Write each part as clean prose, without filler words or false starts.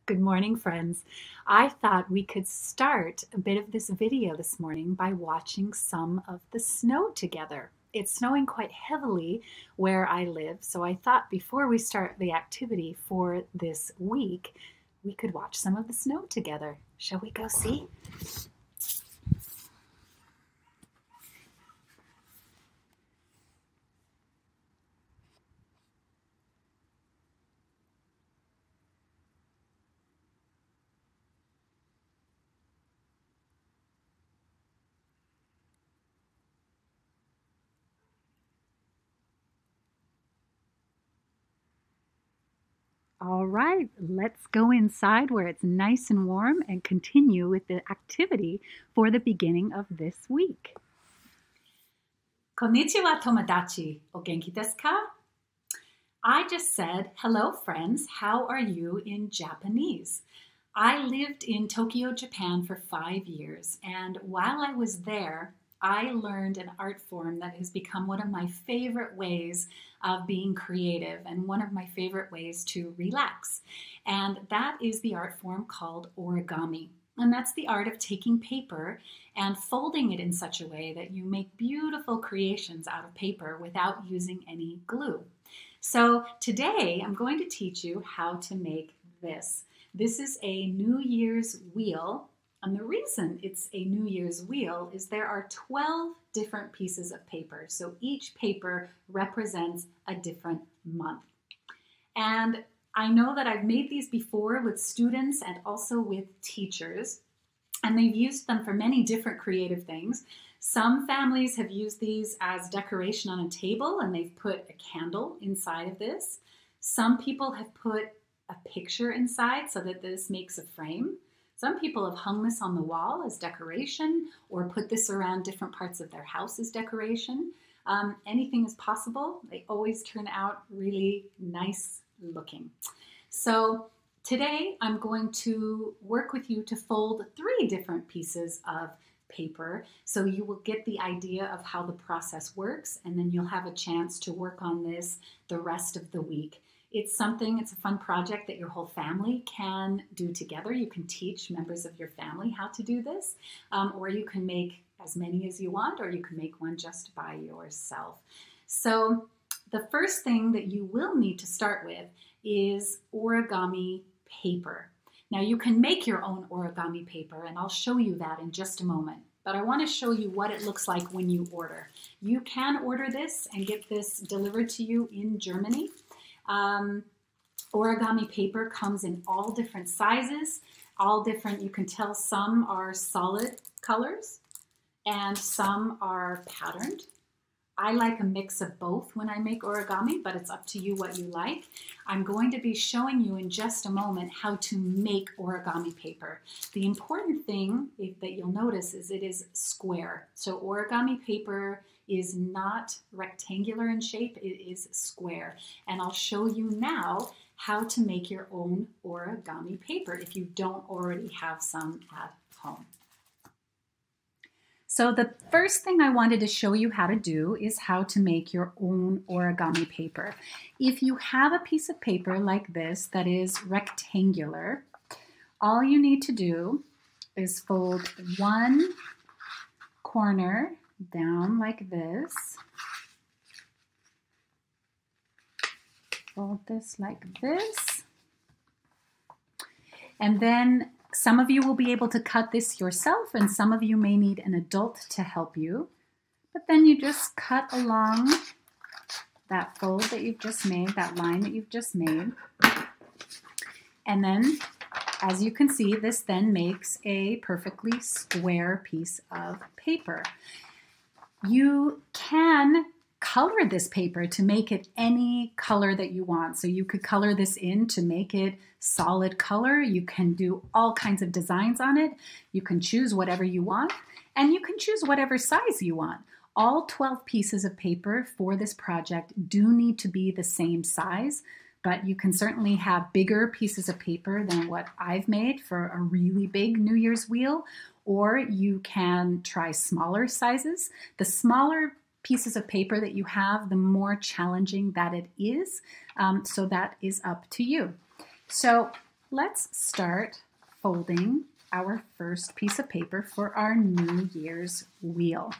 Good morning, friends. I thought we could start a bit of this video this morning by watching some of the snow together. It's snowing quite heavily where I live, so I thought before we start the activity for this week, we could watch some of the snow together. Shall we go see? All right, let's go inside where it's nice and warm and continue with the activity for the beginning of this week. Konnichiwa, tomodachi. O genki desu ka? I just said, hello, friends. How are you in Japanese? I lived in Tokyo, Japan for 5 years, and while I was there, I learned an art form that has become one of my favorite ways of being creative and one of my favorite ways to relax. And that is the art form called origami. And that's the art of taking paper and folding it in such a way that you make beautiful creations out of paper without using any glue. So today I'm going to teach you how to make this. This is a New Year's wheel. And the reason it's a New Year's wheel is there are 12 different pieces of paper. So each paper represents a different month. And I know that I've made these before with students and also with teachers, and they've used them for many different creative things. Some families have used these as decoration on a table and they've put a candle inside of this. Some people have put a picture inside so that this makes a frame. Some people have hung this on the wall as decoration or put this around different parts of their house as decoration. Anything is possible. They always turn out really nice looking. So today I'm going to work with you to fold 3 different pieces of paper so you will get the idea of how the process works, and then you'll have a chance to work on this the rest of the week. It's a fun project that your whole family can do together. You can teach members of your family how to do this, or you can make as many as you want, or you can make one just by yourself. So the first thing that you will need to start with is origami paper. Now you can make your own origami paper, and I'll show you that in just a moment. But I want to show you what it looks like when you order. You can order this and get this delivered to you in Germany. Origami paper comes in all different sizes, you can tell some are solid colors and some are patterned. I like a mix of both when I make origami, but it's up to you what you like. I'm going to be showing you in just a moment how to make origami paper. The important thing that you'll notice is it is square. So origami paper is not rectangular in shape, it is square. And I'll show you now how to make your own origami paper if you don't already have some at home. So the first thing I wanted to show you how to do is how to make your own origami paper. If you have a piece of paper like this that is rectangular, all you need to do is fold one corner down like this. Fold this like this. And then some of you will be able to cut this yourself, and some of you may need an adult to help you. But then you just cut along that fold that you've just made, that line that you've just made. And then, as you can see, this then makes a perfectly square piece of paper. You can color this paper to make it any color that you want. So you could color this in to make it solid color. You can do all kinds of designs on it. You can choose whatever you want, and you can choose whatever size you want. All 12 pieces of paper for this project do need to be the same size, but you can certainly have bigger pieces of paper than what I've made for a really big New Year's wheel, or you can try smaller sizes. The smaller pieces of paper that you have, the more challenging that it is. So that is up to you. So let's start folding our first piece of paper for our New Year's wheel.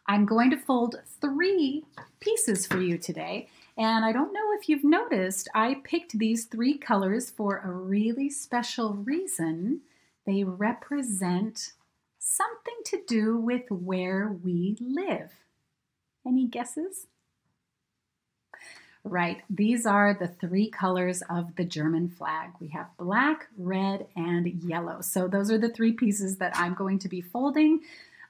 I'm going to fold 3 pieces for you today, and I don't know if you've noticed, I picked these 3 colors for a really special reason. They represent something to do with where we live. Any guesses? Right, these are the 3 colors of the German flag. We have black, red, and yellow. So those are the 3 pieces that I'm going to be folding.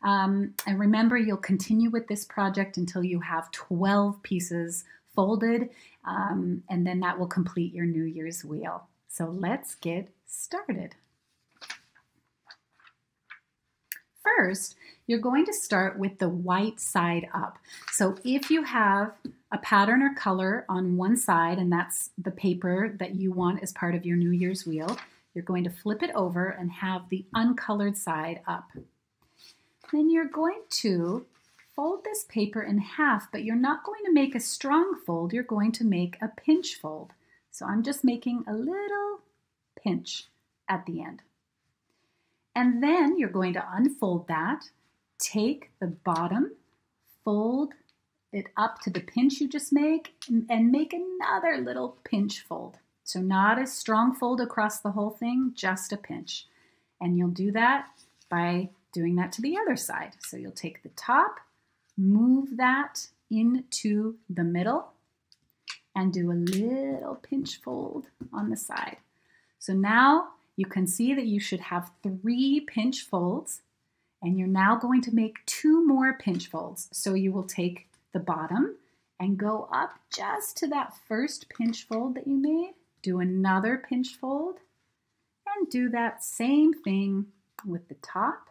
And remember, you'll continue with this project until you have 12 pieces folded, and then that will complete your New Year's wheel. So let's get started. First, you're going to start with the white side up. So if you have a pattern or color on one side, and that's the paper that you want as part of your New Year's wheel, you're going to flip it over and have the uncolored side up. Then you're going to fold this paper in half, but you're not going to make a strong fold, you're going to make a pinch fold. So I'm just making a little pinch at the end. And then you're going to unfold that, take the bottom, fold it up to the pinch you just made, and make another little pinch fold. So not a strong fold across the whole thing, just a pinch. And you'll do that by doing that to the other side. So you'll take the top, move that into the middle, and do a little pinch fold on the side. So now you can see that you should have 3 pinch folds, and you're now going to make 2 more pinch folds. So you will take the bottom and go up just to that first pinch fold that you made, do another pinch fold, and do that same thing with the top,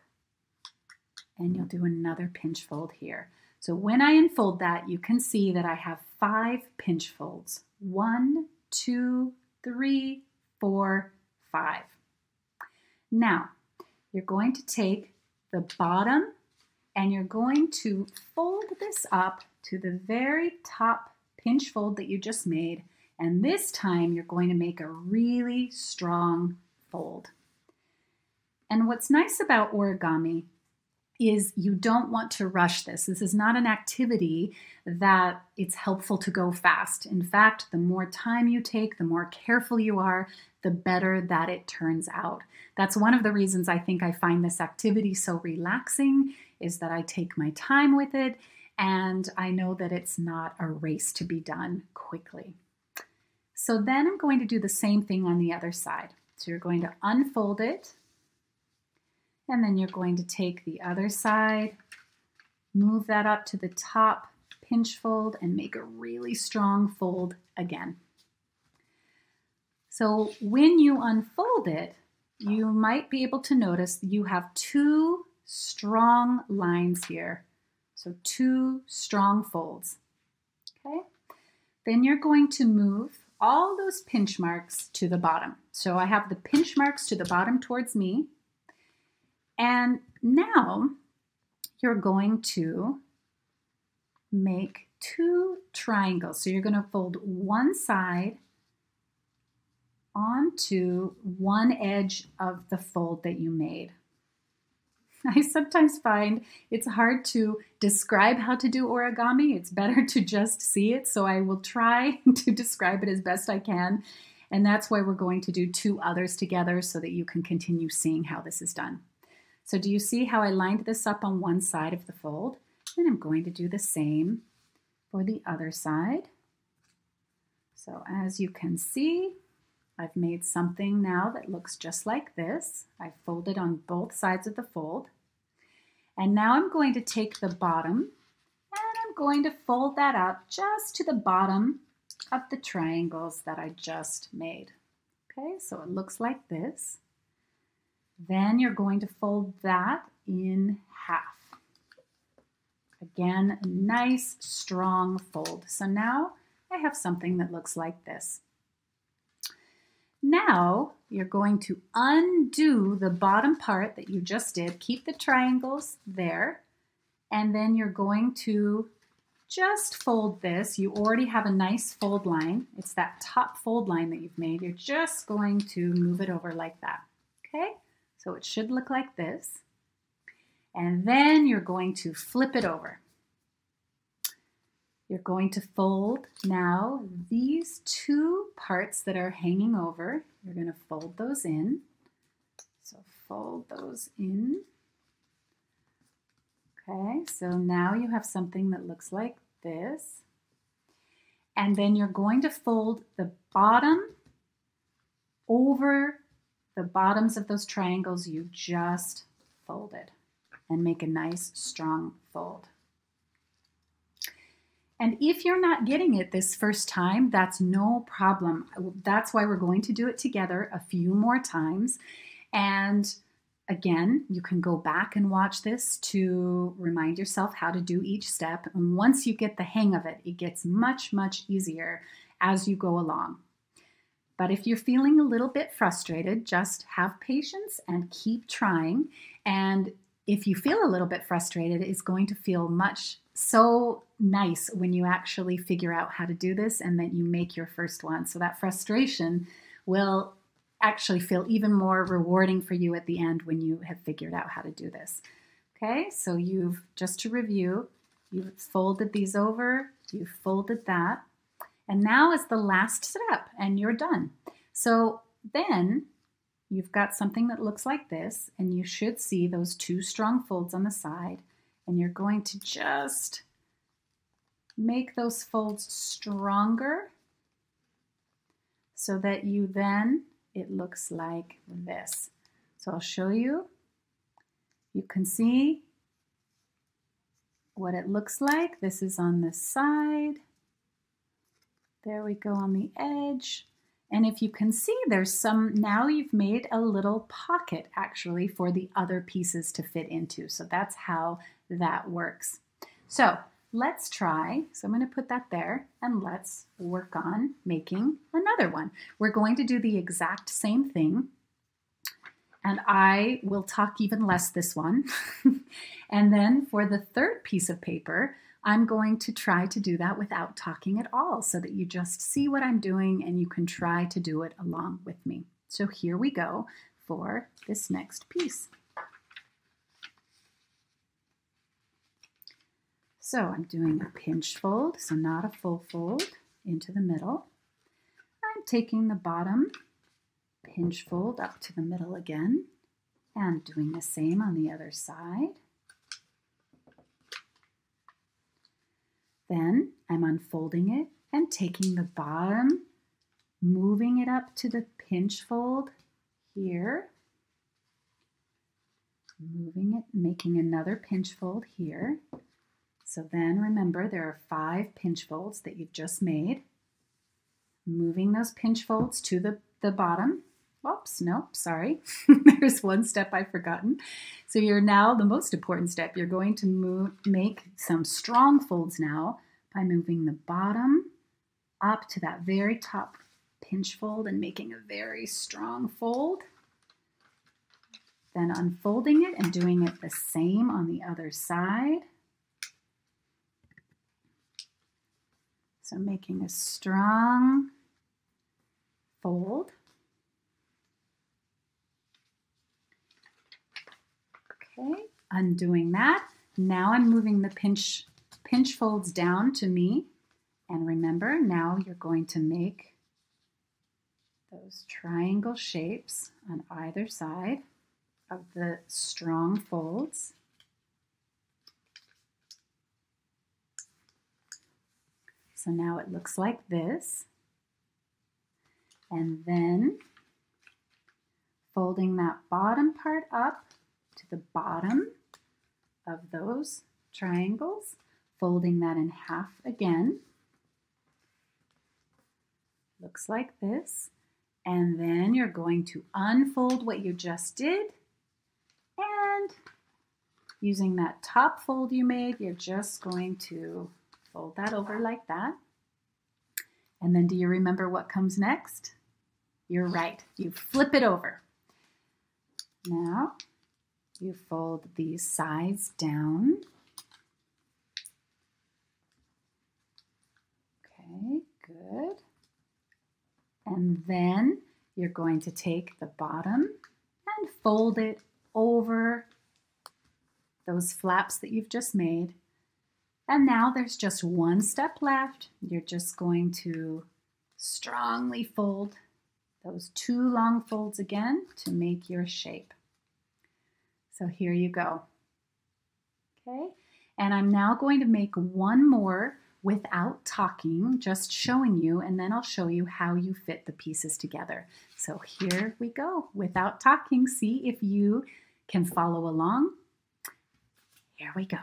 and you'll do another pinch fold here. So when I unfold that, you can see that I have 5 pinch folds. 1, 2, 3, 4, 5. Now, you're going to take the bottom and you're going to fold this up to the very top pinch fold that you just made. And this time you're going to make a really strong fold. And what's nice about origami is you don't want to rush this. This is not an activity that it's helpful to go fast. In fact, the more time you take, the more careful you are, the better that it turns out. That's one of the reasons I think I find this activity so relaxing, is that I take my time with it and I know that it's not a race to be done quickly. So then I'm going to do the same thing on the other side. So you're going to unfold it, and then you're going to take the other side, move that up to the top pinch fold, and make a really strong fold again. So when you unfold it, you might be able to notice you have 2 strong lines here. So 2 strong folds. Okay? Then you're going to move all those pinch marks to the bottom. So I have the pinch marks to the bottom towards me. And now you're going to make 2 triangles. So you're going to fold one side onto one edge of the fold that you made. I sometimes find it's hard to describe how to do origami. It's better to just see it. So I will try to describe it as best I can. And that's why we're going to do 2 others together so that you can continue seeing how this is done. So do you see how I lined this up on one side of the fold? And I'm going to do the same for the other side. So as you can see, I've made something now that looks just like this. I've folded on both sides of the fold. And now I'm going to take the bottom and I'm going to fold that up just to the bottom of the triangles that I just made. Okay, so it looks like this. Then you're going to fold that in half. Again, a nice strong fold. So now I have something that looks like this. Now you're going to undo the bottom part that you just did. Keep the triangles there. And then you're going to just fold this. You already have a nice fold line. It's that top fold line that you've made. You're just going to move it over like that, okay? So it should look like this. And then you're going to flip it over. You're going to fold now these two parts that are hanging over. You're going to fold those in. So fold those in. Okay, so now you have something that looks like this. And then you're going to fold the bottom over the bottoms of those triangles you just folded and make a nice strong fold. And if you're not getting it this first time, that's no problem. That's why we're going to do it together a few more times. And again, you can go back and watch this to remind yourself how to do each step. And once you get the hang of it, it gets much, much easier as you go along. But if you're feeling a little bit frustrated, just have patience and keep trying. And if you feel a little bit frustrated, it's going to feel so nice when you actually figure out how to do this and then you make your first one. So that frustration will actually feel even more rewarding for you at the end when you have figured out how to do this. Okay, so just to review, you've folded these over, you've folded that, and now is the last step and you're done. So then you've got something that looks like this, and you should see those two strong folds on the side, and you're going to just make those folds stronger so that it looks like this. So I'll show you. You can see what it looks like. This is on the side. There we go on the edge. And if you can see, now you've made a little pocket actually for the other pieces to fit into. So that's how that works. So let's try. So I'm going to put that there and let's work on making another one. We're going to do the exact same thing. And I will talk even less this one. And then for the third piece of paper, I'm going to try to do that without talking at all so that you just see what I'm doing and you can try to do it along with me. So here we go for this next piece. So I'm doing a pinch fold, so not a full fold, into the middle. I'm taking the bottom pinch fold up to the middle again and doing the same on the other side. Then I'm unfolding it and taking the bottom, moving it up to the pinch fold here, moving it, making another pinch fold here. So then remember there are 5 pinch folds that you've just made. Moving those pinch folds to the bottom. Oops, nope, sorry. There's one step I've forgotten. So you're now, the most important step, you're going to make some strong folds now by moving the bottom up to that very top pinch fold and making a very strong fold. Then unfolding it and doing it the same on the other side. So making a strong fold. Okay, undoing that. Now I'm moving the pinch folds down to me. And remember, now you're going to make those triangle shapes on either side of the strong folds. So now it looks like this. And then folding that bottom part up to the bottom of those triangles, folding that in half again. Looks like this. And then you're going to unfold what you just did. And using that top fold you made, you're just going to fold that over like that. And then do you remember what comes next? You're right, you flip it over. Now you fold these sides down. Okay, good. And then you're going to take the bottom and fold it over those flaps that you've just made. And now there's just one step left. You're just going to strongly fold those 2 long folds again to make your shape. So here you go. Okay, and I'm now going to make one more without talking, just showing you, and then I'll show you how you fit the pieces together. So here we go, without talking. See if you can follow along. Here we go.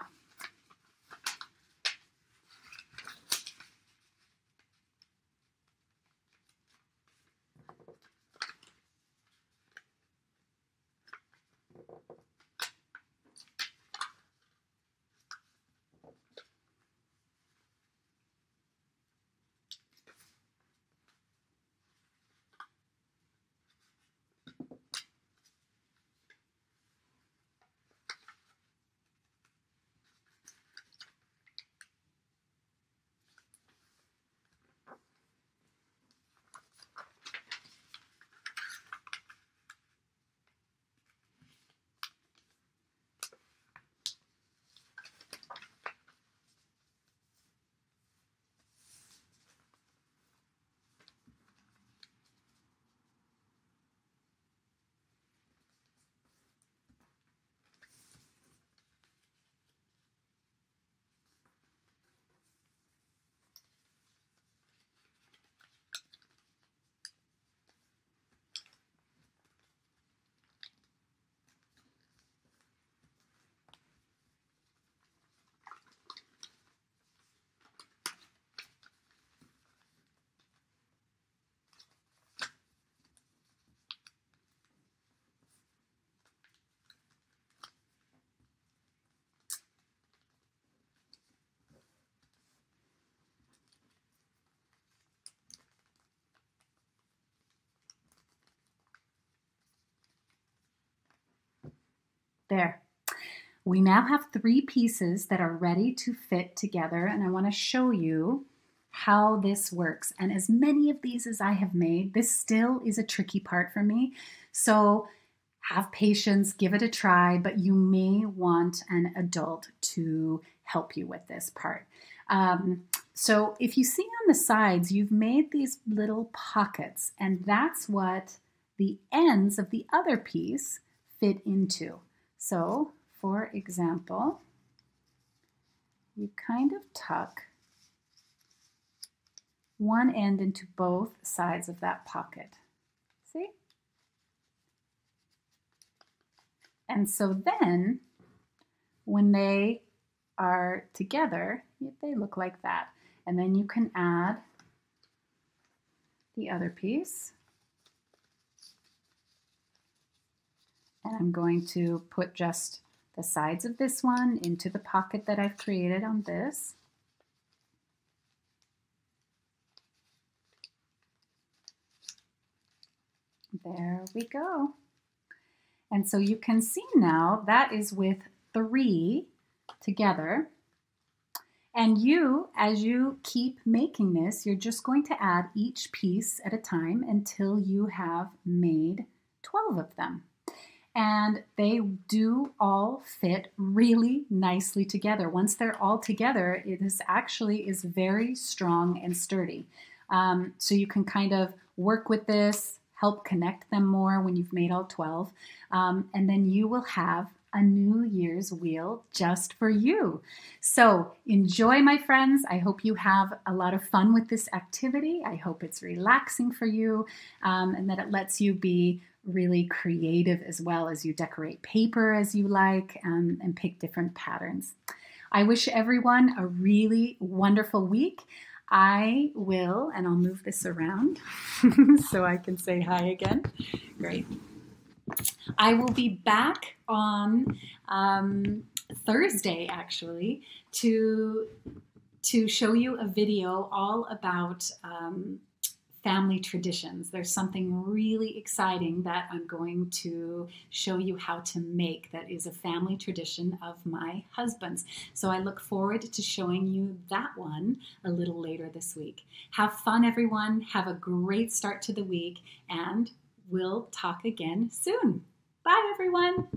There. We now have 3 pieces that are ready to fit together, and I want to show you how this works. And as many of these as I have made, this still is a tricky part for me. So have patience, give it a try, but you may want an adult to help you with this part. So if you see on the sides, you've made these little pockets, and that's what the ends of the other piece fit into. So, for example, you kind of tuck one end into both sides of that pocket. See? And so then, when they are together, they look like that. And then you can add the other piece. And I'm going to put just the sides of this one into the pocket that I've created on this. There we go. And so you can see now that is with 3 together. And you, as you keep making this, you're just going to add each piece at a time until you have made 12 of them. And they do all fit really nicely together. Once they're all together, it is actually very strong and sturdy. So you can kind of work with this, help connect them more when you've made all 12. And then you will have a New Year's wheel just for you. So enjoy, my friends. I hope you have a lot of fun with this activity. I hope it's relaxing for you, and that it lets you be really creative as well as you decorate paper as you like, and pick different patterns. I wish everyone a really wonderful week. I will, and I'll move this around so I can say hi again. Great. I will be back on Thursday, actually, to show you a video all about family traditions. There's something really exciting that I'm going to show you how to make that is a family tradition of my husband's. So I look forward to showing you that one a little later this week. Have fun, everyone. Have a great start to the week, and we'll talk again soon. Bye, everyone.